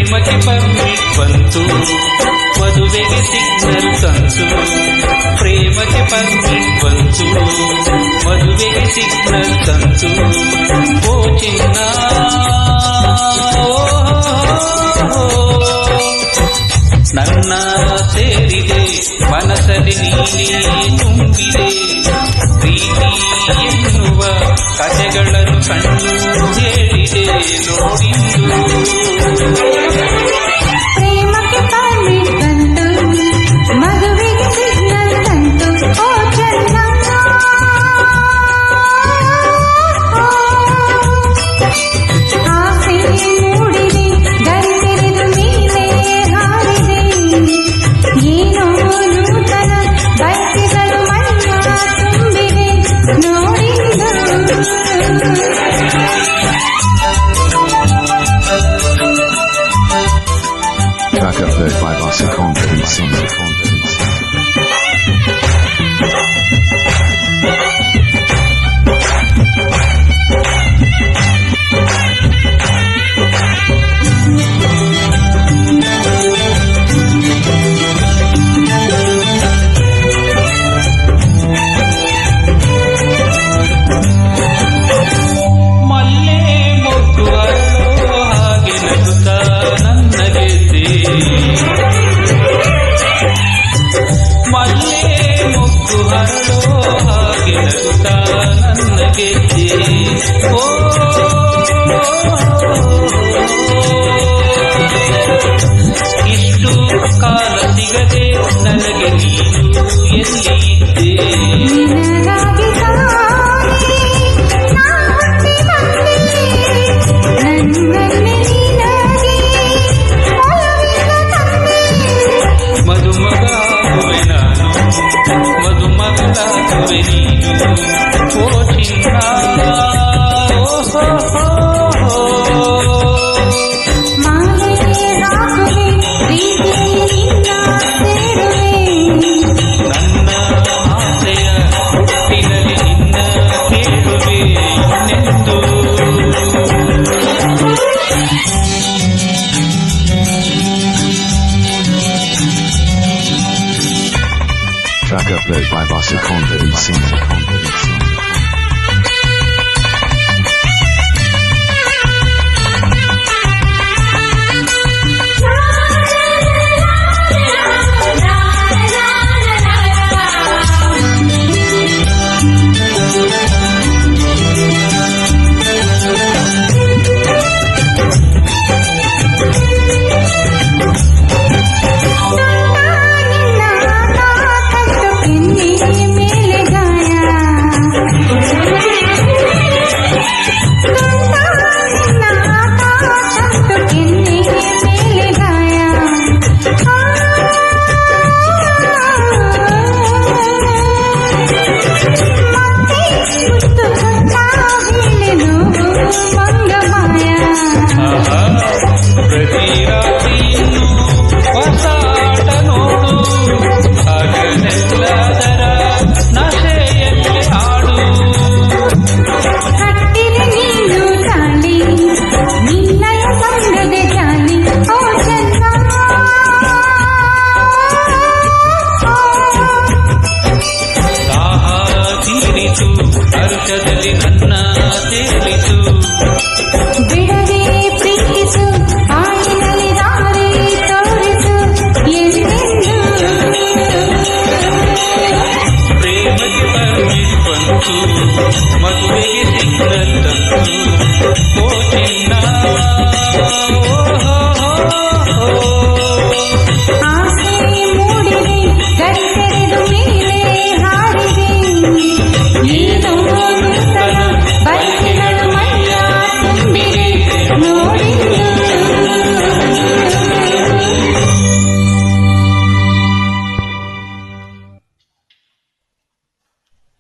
ಪ್ರೇಮಕ್ಕೆ ಪರ್ಮಿಟ್ ಬಂತು, ಮದುವೆಗೆ ಸಿಗ್ನಲ್ ತಂತು. ಪ್ರೇಮಕ್ಕೆ ಪರ್ಮಿಟ್ ಬಂತು, ಮದುವೆಗೆ ಸಿಗ್ನಲ್ ತಂತು. ಓ ಚಿನ್ನ ನನ್ನ ಸೇರಿದೆ, ಮನಸ್ಸಲ್ಲಿ ನೀನೇ ತುಂಬಿದೆ. ಪ್ರೀತಿ ಎನ್ನುವ ಕಥೆಗಳನ್ನು ಕಣ್ಣು ಹೇಳಿದೆ ನೋಡಿದ್ದು. ಪ್ರೇಮಕ್ಕೆ ಪರ್ಮಿಟ್ ಬಂತು, ಮದುವೆಗೆ ಸಿಗ್ನಲ್ ತಂತು. ಓ ಚಂದ ಆಸೆ ಮೂಡಿದೆ, ಗರಿ ತೆರೆದು ಮೇಲೆ ಹಾರಿದೆ. ಏನೋ ನೂತನ ಬಯಕೆಗಳು ಮೈಯ ತುಂಬಿದೆ ನೋಡಿದ್ದು. Track upload by Bossa Confident Singer. ಮಲ್ಲೆ ಮೊಗ್ಗು ಅರಳೋ ಹಾಗೆ ನಗುತ್ತಾ ನನ್ನ ಗೆದ್ದೆ. ಮಲ್ಲೆ ಮೊಗ್ಗು ಅರಳೋ ಹಾಗೆ ನಗುತ್ತಾ ನನ್ನ ಗೆದ್ದೆ. ಓ ಇಷ್ಟು ಕಾಲ ಸಿಗದೆ ನನಗೆ ನೀನು ಎಲ್ಲಿ ಇದ್ದೆ. ನಿನಗಾಗಿ ತಾನೇ ನಾ ಹುಟ್ಟಿ ಬಂದೆ, ನನ್ನಲ್ಲಿ ನಿನಗೆ ಒಲವಿನ ತಂದೆ. ಮದುಮಗಾಗುವೆ ನಾನು, ಮದುಮಗಳಾಗುವೆ ನೀನು. ಓ ಚಿನ್ನ ಮಾಲೆ ಹಾಕುವೆ, ಪ್ರೀತಿಯಲ್ಲಿ ನಿನ್ನ ಸೇರುವೆ. ನನ್ನ ಆಸೆಯ ಹುಟ್ಟಿನಲ್ಲಿ ನಿನ್ನ ಕೇಳುವೆ ಇನ್ನೆಂದು. Track upload by Bossa Confident Singer. ಪ್ರತಿ ರಾತ್ರಿಯನ್ನು ಹೊಸಾಟ ನೋಡು, ಹಗಲೆಲ್ಲದರ ನಶೆಯಲ್ಲಿ ಹಾಡು. ಕಟ್ಟಿದೆ ನೀನು ತಾಳಿ, ನಿನ್ನಯ ಸಂಗದ ಜಾಲಿ. ಓ ಚಂದ ದಾಹ ತೀರಿತು, ಹರ್ಷದಲ್ಲಿ ನನ್ನ ತೇಲಿತು. ಬಿಡದೆ ಪ್ರೀತಿಸು, ಆಯಿನಲ್ಲಿ ದಾರಿ ತೋರಿಸು ಎಂದೆಂದು. ಪ್ರೇಮಕ್ಕೆ ಪರ್ಮಿಟ್ ಬಂತು, ಮದುವೆಗೆ ಸಿಗ್ನಲ್ ತಂತು. ಓ ಚಿನ್ನ